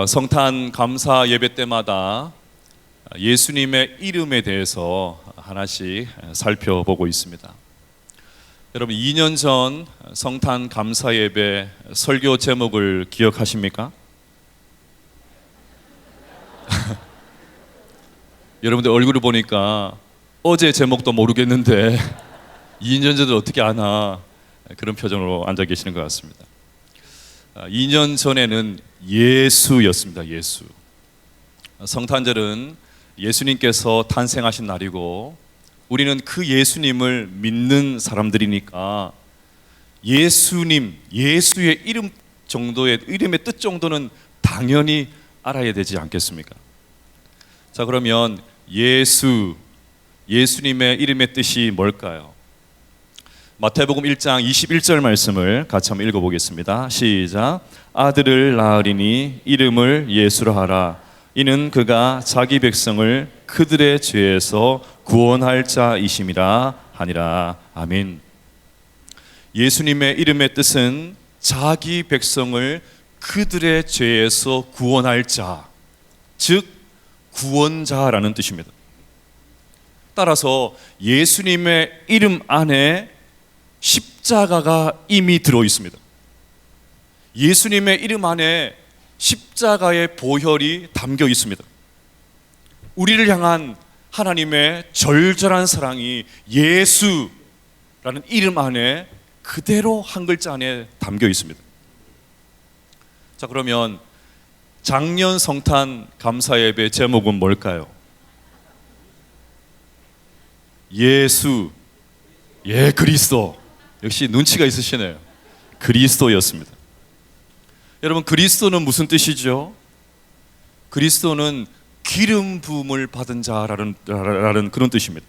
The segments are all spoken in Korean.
성탄 감사 예배 때마다 예수님의 이름에 대해서 하나씩 살펴보고 있습니다. 여러분, 2년 전 성탄 감사 예배 설교 제목을 기억하십니까? 여러분들 얼굴을 보니까 어제 제목도 모르겠는데 2년 전을 어떻게 아나, 그런 표정으로 앉아 계시는 것 같습니다. 2년 전에는 예수였습니다. 예수. 성탄절은 예수님께서 탄생하신 날이고 우리는 그 예수님을 믿는 사람들이니까 예수님, 예수의 이름 정도의, 이름의 뜻 정도는 당연히 알아야 되지 않겠습니까? 자, 그러면 예수, 예수님의 이름의 뜻이 뭘까요? 마태복음 1장 21절 말씀을 같이 한번 읽어보겠습니다. 시작. 아들을 낳으리니 이름을 예수라 하라. 이는 그가 자기 백성을 그들의 죄에서 구원할 자이심이라 하니라. 아멘. 예수님의 이름의 뜻은 자기 백성을 그들의 죄에서 구원할 자, 즉 구원자라는 뜻입니다. 따라서 예수님의 이름 안에 십자가가 이미 들어 있습니다. 예수님의 이름 안에 십자가의 보혈이 담겨 있습니다. 우리를 향한 하나님의 절절한 사랑이 예수라는 이름 안에 그대로 한 글자 안에 담겨 있습니다. 자, 그러면 작년 성탄 감사 예배 제목은 뭘까요? 예수, 예, 그리스도. 역시 눈치가 있으시네요. 그리스도였습니다. 여러분, 그리스도는 무슨 뜻이죠? 그리스도는 기름 부음을 받은 자라는 그런 뜻입니다.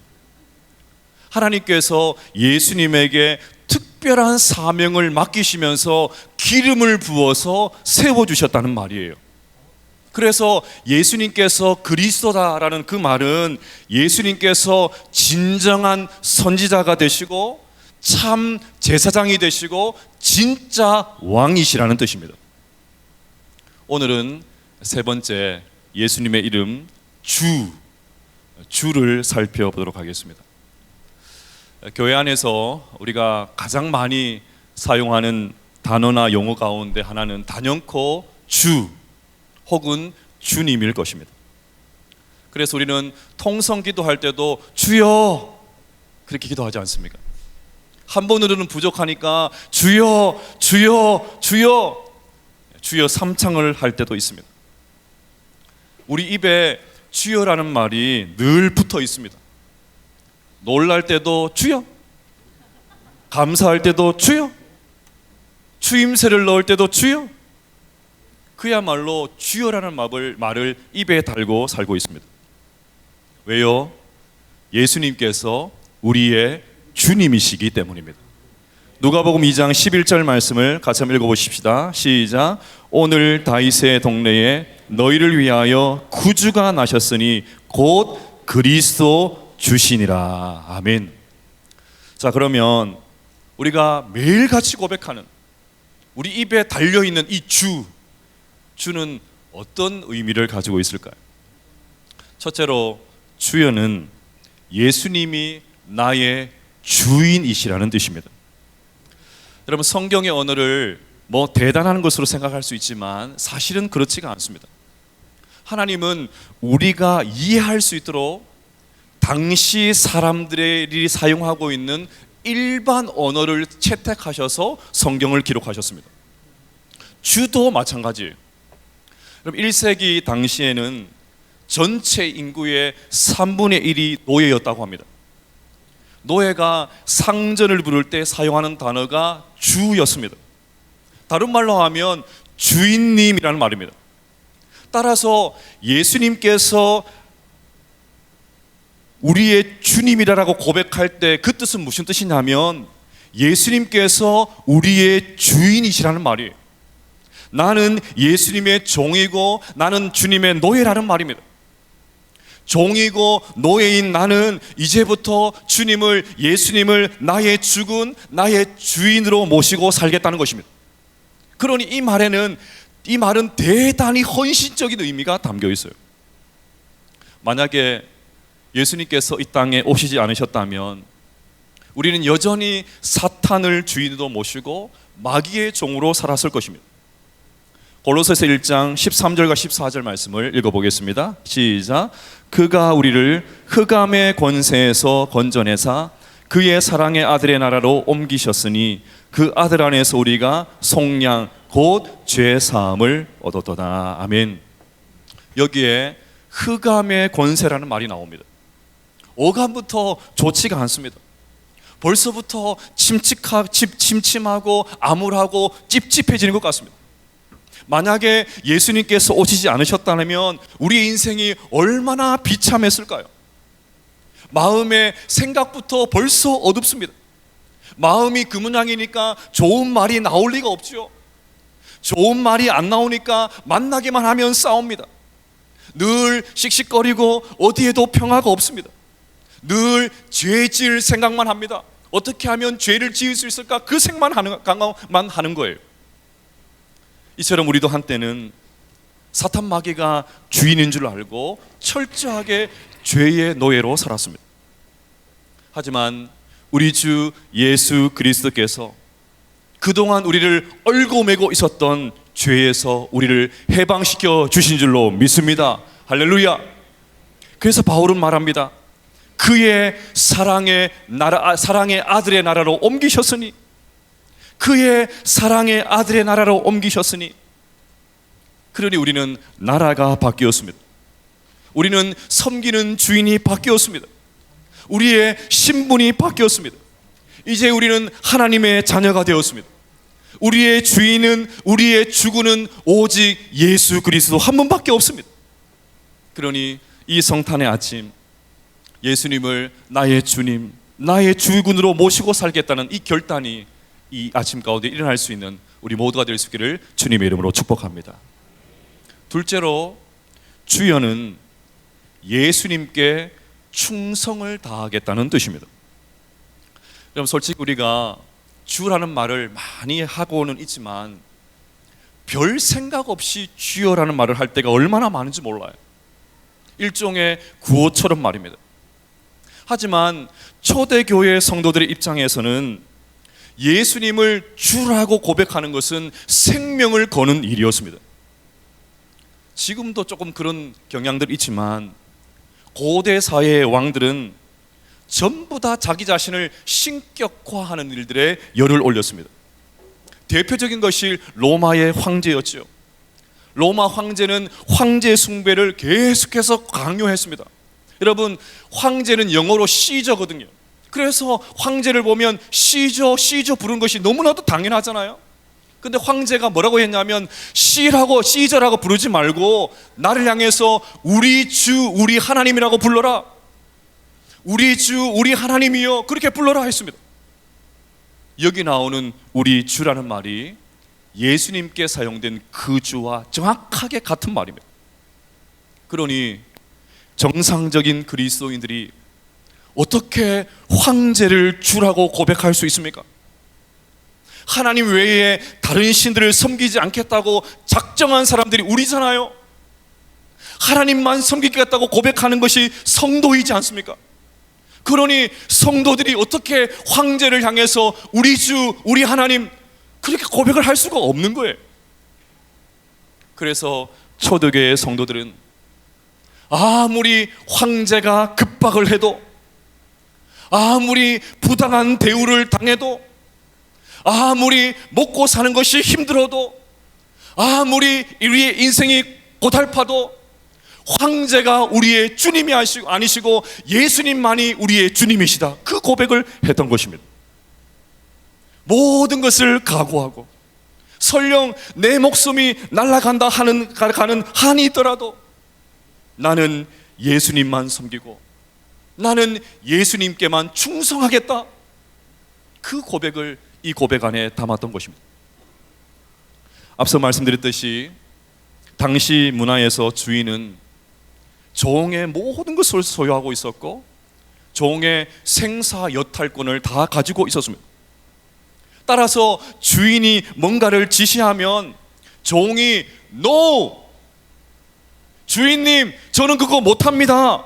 하나님께서 예수님에게 특별한 사명을 맡기시면서 기름을 부어서 세워주셨다는 말이에요. 그래서 예수님께서 그리스도다라는 그 말은 예수님께서 진정한 선지자가 되시고 참 제사장이 되시고 진짜 왕이시라는 뜻입니다. 오늘은 세 번째 예수님의 이름 주를 살펴보도록 하겠습니다. 교회 안에서 우리가 가장 많이 사용하는 단어나 용어 가운데 하나는 단연코 주 혹은 주님일 것입니다. 그래서 우리는 통성 기도할 때도 주여 그렇게 기도하지 않습니까? 한 번으로는 부족하니까 주여 주여 주여 주여 삼창을 할 때도 있습니다. 우리 입에 주여라는 말이 늘 붙어 있습니다. 놀랄 때도 주여, 감사할 때도 주여, 추임새를 넣을 때도 주여, 그야말로 주여라는 말을 입에 달고 살고 있습니다. 왜요? 예수님께서 우리의 주님이시기 때문입니다. 누가복음 2장 11절 말씀을 같이 한번 읽어보십시다. 시작. 오늘 다윗의 동네에 너희를 위하여 구주가 나셨으니 곧 그리스도 주시니라. 아멘. 자, 그러면 우리가 매일같이 고백하는 우리 입에 달려있는 이 주는 어떤 의미를 가지고 있을까요? 첫째로 주여는 예수님이 나의 주인이시라는 뜻입니다. 여러분, 성경의 언어를 대단한 것으로 생각할 수 있지만 사실은 그렇지가 않습니다. 하나님은 우리가 이해할 수 있도록 당시 사람들이 사용하고 있는 일반 언어를 채택하셔서 성경을 기록하셨습니다. 주도 마찬가지예요. 그럼 1세기 당시에는 전체 인구의 3분의 1이 노예였다고 합니다. 노예가 상전을 부를 때 사용하는 단어가 주였습니다. 다른 말로 하면 주인님이라는 말입니다. 따라서 예수님께서 우리의 주님이라고 고백할 때 그 뜻은 무슨 뜻이냐면 예수님께서 우리의 주인이시라는 말이에요. 나는 예수님의 종이고 나는 주님의 노예라는 말입니다. 종이고 노예인 나는 이제부터 예수님을 나의 주군, 나의 주인으로 모시고 살겠다는 것입니다. 그러니 이 말에는 이 말은 대단히 헌신적인 의미가 담겨 있어요. 만약에 예수님께서 이 땅에 오시지 않으셨다면 우리는 여전히 사탄을 주인으로 모시고 마귀의 종으로 살았을 것입니다. 골로새서 1장 13절과 14절 말씀을 읽어보겠습니다. 시작. 그가 우리를 흑암의 권세에서 건져내사 그의 사랑의 아들의 나라로 옮기셨으니 그 아들 안에서 우리가 속량 곧 죄사함을 얻었도다. 아멘. 여기에 흑암의 권세라는 말이 나옵니다. 오감부터 좋지가 않습니다. 벌써부터 침침하고 암울하고 찝찝해지는 것 같습니다. 만약에 예수님께서 오시지 않으셨다면 우리의 인생이 얼마나 비참했을까요? 마음의 생각부터 벌써 어둡습니다. 마음이 그 모양이니까 좋은 말이 나올 리가 없죠. 좋은 말이 안 나오니까 만나기만 하면 싸웁니다. 늘 씩씩거리고 어디에도 평화가 없습니다. 늘 죄 지을 생각만 합니다. 어떻게 하면 죄를 지을 수 있을까? 그 생각만 하는 거예요. 이처럼 우리도 한때는 사탄 마귀가 주인인 줄 알고 철저하게 죄의 노예로 살았습니다. 하지만 우리 주 예수 그리스도께서 그동안 우리를 얽어매고 있었던 죄에서 우리를 해방시켜 주신 줄로 믿습니다. 할렐루야. 그래서 바울은 말합니다. 그의 사랑의 아들의 나라로 옮기셨으니, 그의 사랑의 아들의 나라로 옮기셨으니, 그러니 우리는 나라가 바뀌었습니다. 우리는 섬기는 주인이 바뀌었습니다. 우리의 신분이 바뀌었습니다. 이제 우리는 하나님의 자녀가 되었습니다. 우리의 주인은, 우리의 주군은 오직 예수 그리스도 한 분밖에 없습니다. 그러니 이 성탄의 아침, 예수님을 나의 주님, 나의 주군으로 모시고 살겠다는 이 결단이 이 아침 가운데 일어날 수 있는 우리 모두가 될 수 있기를 주님의 이름으로 축복합니다. 둘째로, 주여는 예수님께 충성을 다하겠다는 뜻입니다. 그럼 솔직히 우리가 주라는 말을 많이 하고는 있지만 별 생각 없이 주여라는 말을 할 때가 얼마나 많은지 몰라요. 일종의 구호처럼 말입니다. 하지만 초대교회 성도들의 입장에서는 예수님을 주라고 고백하는 것은 생명을 거는 일이었습니다. 지금도 조금 그런 경향들이 있지만 고대 사회의 왕들은 전부 다 자기 자신을 신격화하는 일들에 열을 올렸습니다. 대표적인 것이 로마의 황제였죠. 로마 황제는 황제 숭배를 계속해서 강요했습니다. 여러분, 황제는 영어로 시저거든요. 그래서 황제를 보면 시저 부른 것이 너무나도 당연하잖아요. 근데 황제가 뭐라고 했냐면 시저라고 부르지 말고 나를 향해서 우리 주 우리 하나님이라고 불러라. 우리 주 우리 하나님이여, 그렇게 불러라 했습니다. 여기 나오는 우리 주라는 말이 예수님께 사용된 그 주와 정확하게 같은 말입니다. 그러니 정상적인 그리스도인들이 어떻게 황제를 주라고 고백할 수 있습니까? 하나님 외에 다른 신들을 섬기지 않겠다고 작정한 사람들이 우리잖아요. 하나님만 섬기겠다고 고백하는 것이 성도이지 않습니까? 그러니 성도들이 어떻게 황제를 향해서 우리 주, 우리 하나님 그렇게 고백을 할 수가 없는 거예요. 그래서 초대교회 성도들은 아무리 황제가 급박을 해도, 아무리 부당한 대우를 당해도, 아무리 먹고 사는 것이 힘들어도, 아무리 우리의 인생이 고달파도 황제가 우리의 주님이 아니시고 예수님만이 우리의 주님이시다, 그 고백을 했던 것입니다. 모든 것을 각오하고 설령 내 목숨이 날아간다 가는 한이 있더라도 나는 예수님만 섬기고 나는 예수님께만 충성하겠다, 그 고백을 이 고백 안에 담았던 것입니다. 앞서 말씀드렸듯이 당시 문화에서 주인은 종의 모든 것을 소유하고 있었고 종의 생사 여탈권을 다 가지고 있었습니다. 따라서 주인이 뭔가를 지시하면 종이 No! 주인님, 저는 그거 못합니다.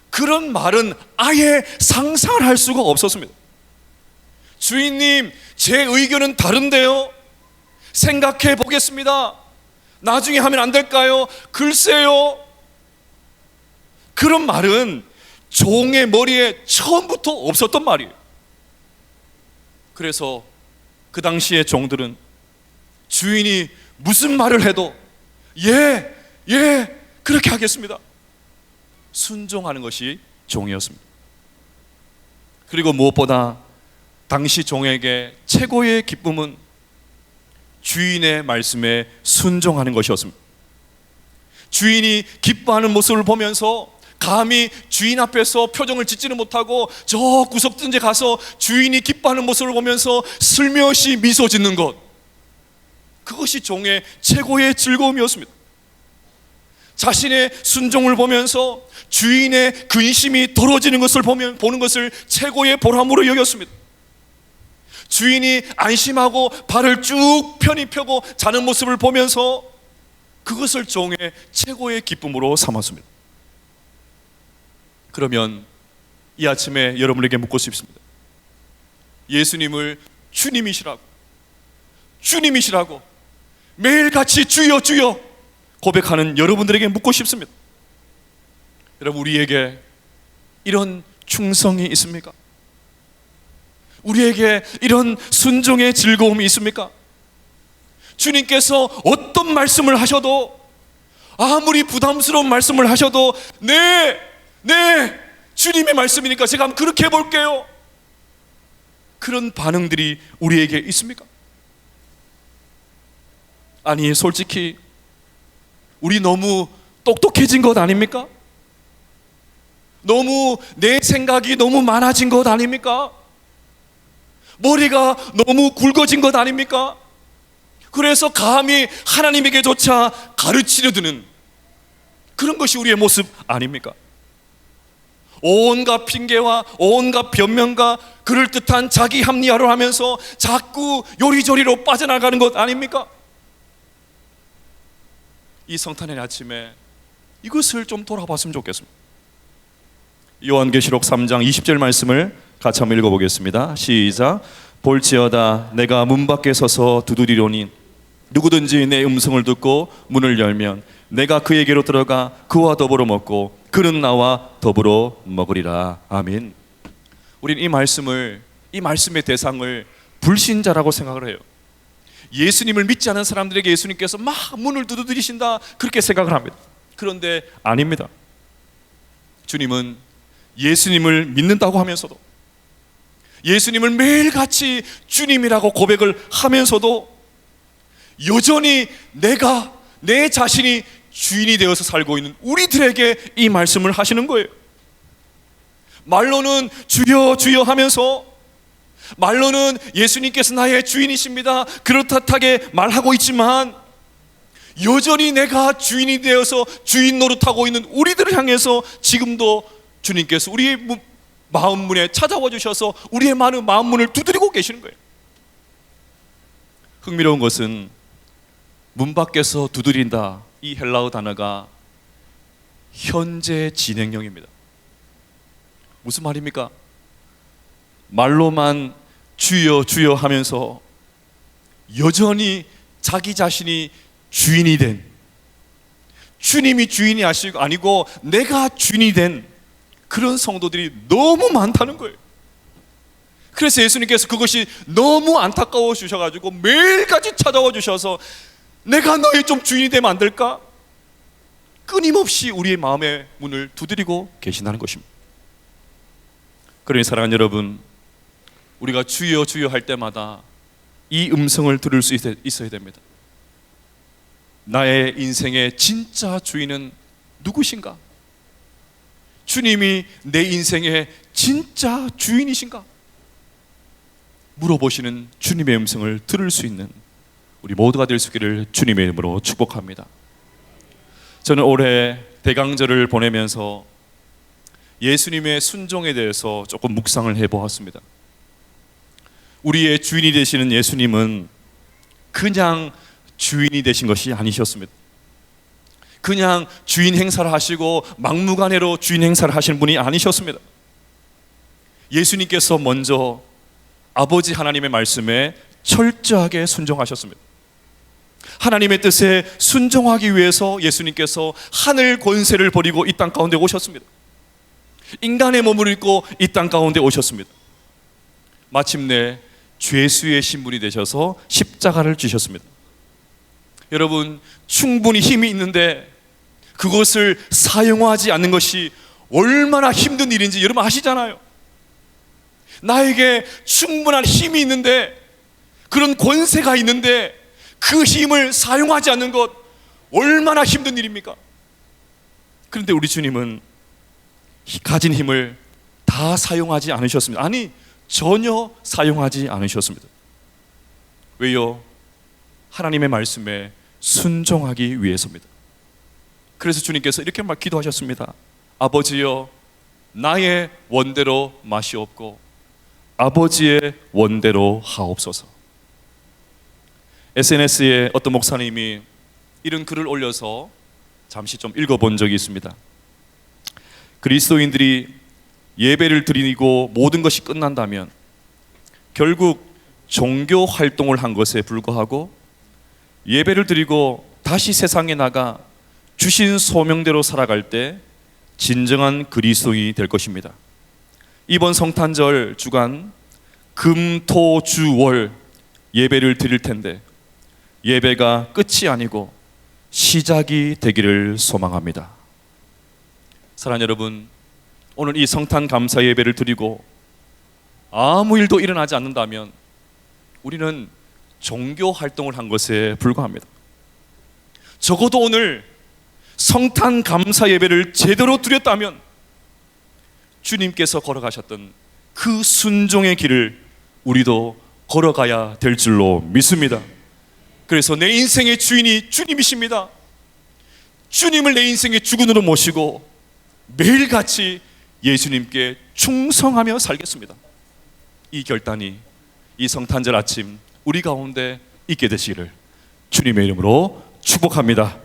그런 말은 아예 상상을 할 수가 없었습니다. 주인님, 제 의견은 다른데요. 생각해 보겠습니다. 나중에 하면 안 될까요? 글쎄요. 그런 말은 종의 머리에 처음부터 없었던 말이에요. 그래서 그 당시의 종들은 주인이 무슨 말을 해도 예, 그렇게 하겠습니다. 순종하는 것이 종이었습니다. 그리고 무엇보다 당시 종에게 최고의 기쁨은 주인의 말씀에 순종하는 것이었습니다. 주인이 기뻐하는 모습을 보면서 감히 주인 앞에서 표정을 짓지는 못하고 저 구석 든데 가서 주인이 기뻐하는 모습을 보면서 슬며시 미소 짓는 것, 그것이 종의 최고의 즐거움이었습니다. 자신의 순종을 보면서 주인의 근심이 덜어지는 것을 보는 것을 최고의 보람으로 여겼습니다. 주인이 안심하고 발을 쭉 편히 펴고 자는 모습을 보면서 그것을 종의 최고의 기쁨으로 삼았습니다. 그러면 이 아침에 여러분에게 묻고 싶습니다. 예수님을 주님이시라고 매일같이 주여 주여 고백하는 여러분들에게 묻고 싶습니다. 여러분, 우리에게 이런 충성이 있습니까? 우리에게 이런 순종의 즐거움이 있습니까? 주님께서 어떤 말씀을 하셔도, 아무리 부담스러운 말씀을 하셔도 네, 주님의 말씀이니까 제가 한번 그렇게 해볼게요, 그런 반응들이 우리에게 있습니까? 아니, 솔직히 우리 너무 똑똑해진 것 아닙니까? 너무 내 생각이 너무 많아진 것 아닙니까? 머리가 너무 굵어진 것 아닙니까? 그래서 감히 하나님에게조차 가르치려 드는 그런 것이 우리의 모습 아닙니까? 온갖 핑계와 온갖 변명과 그럴듯한 자기 합리화를 하면서 자꾸 요리조리로 빠져나가는 것 아닙니까? 이 성탄의 아침에 이것을 좀 돌아봤으면 좋겠습니다. 요한계시록 3장 20절 말씀을 같이 한번 읽어보겠습니다. 시작. 볼지어다 내가 문 밖에 서서 두드리노니 누구든지 내 음성을 듣고 문을 열면 내가 그에게로 들어가 그와 더불어 먹고 그는 나와 더불어 먹으리라. 아멘. 우리는 이 말씀의 대상을 불신자라고 생각을 해요. 예수님을 믿지 않은 사람들에게 예수님께서 막 문을 두드리신다, 그렇게 생각을 합니다. 그런데 아닙니다. 주님은 예수님을 믿는다고 하면서도, 예수님을 매일같이 주님이라고 고백을 하면서도 여전히 내 자신이 주인이 되어서 살고 있는 우리들에게 이 말씀을 하시는 거예요. 말로는 주여 주여 하면서, 말로는 예수님께서 나의 주인이십니다, 그렇듯하게 말하고 있지만 여전히 내가 주인이 되어서 주인 노릇하고 있는 우리들을 향해서 지금도 주님께서 우리의 마음 문에 찾아와 주셔서 우리의 많은 마음 문을 두드리고 계시는 거예요. 흥미로운 것은 문 밖에서 두드린다, 이 헬라어 단어가 현재 진행형입니다. 무슨 말입니까? 말로만 주여 주여 하면서 여전히 자기 자신이 주인이 된, 주님이 주인이 아니고 내가 주인이 된 그런 성도들이 너무 많다는 거예요. 그래서 예수님께서 그것이 너무 안타까워 주셔가지고 매일같이 찾아와 주셔서 내가 너의 좀 주인이 되면 안 될까? 끊임없이 우리의 마음의 문을 두드리고 계신다는 것입니다. 그러니 사랑하는 여러분, 우리가 주여 주여 할 때마다 이 음성을 들을 수 있어야 됩니다. 나의 인생의 진짜 주인은 누구신가? 주님이 내 인생의 진짜 주인이신가? 물어보시는 주님의 음성을 들을 수 있는 우리 모두가 될 수 있기를 주님의 이름으로 축복합니다. 저는 올해 대강절을 보내면서 예수님의 순종에 대해서 조금 묵상을 해보았습니다. 우리의 주인이 되시는 예수님은 그냥 주인이 되신 것이 아니셨습니다. 그냥 주인 행사를 하시고 막무가내로 주인 행사를 하시는 분이 아니셨습니다. 예수님께서 먼저 아버지 하나님의 말씀에 철저하게 순종하셨습니다. 하나님의 뜻에 순종하기 위해서 예수님께서 하늘 권세를 버리고 이 땅 가운데 오셨습니다. 인간의 몸을 입고 이 땅 가운데 오셨습니다. 마침내 죄수의 신분이 되셔서 십자가를 지셨습니다. 여러분, 충분히 힘이 있는데 그것을 사용하지 않는 것이 얼마나 힘든 일인지 여러분 아시잖아요. 나에게 충분한 힘이 있는데, 그런 권세가 있는데 그 힘을 사용하지 않는 것 얼마나 힘든 일입니까? 그런데 우리 주님은 가진 힘을 다 사용하지 않으셨습니다. 아니, 전혀 사용하지 않으셨습니다. 왜요? 하나님의 말씀에 순종하기 위해서입니다. 그래서 주님께서 이렇게 막 기도하셨습니다. 아버지여, 나의 원대로 마시옵고 아버지의 원대로 하옵소서. SNS에 어떤 목사님이 이런 글을 올려서 잠시 좀 읽어본 적이 있습니다. 그리스도인들이 예배를 드리고 모든 것이 끝난다면 결국 종교 활동을 한 것에 불과하고, 예배를 드리고 다시 세상에 나가 주신 소명대로 살아갈 때 진정한 그리스도인이 될 것입니다. 이번 성탄절 주간 금, 토, 주, 월 예배를 드릴 텐데 예배가 끝이 아니고 시작이 되기를 소망합니다. 사랑하는 여러분, 오늘 이 성탄 감사 예배를 드리고 아무 일도 일어나지 않는다면 우리는 종교 활동을 한 것에 불과합니다. 적어도 오늘 성탄 감사 예배를 제대로 드렸다면 주님께서 걸어가셨던 그 순종의 길을 우리도 걸어가야 될 줄로 믿습니다. 그래서 내 인생의 주인이 주님이십니다. 주님을 내 인생의 주군으로 모시고 매일같이 예수님께 충성하며 살겠습니다. 이 결단이 이 성탄절 아침 우리 가운데 있게 되시기를 주님의 이름으로 축복합니다.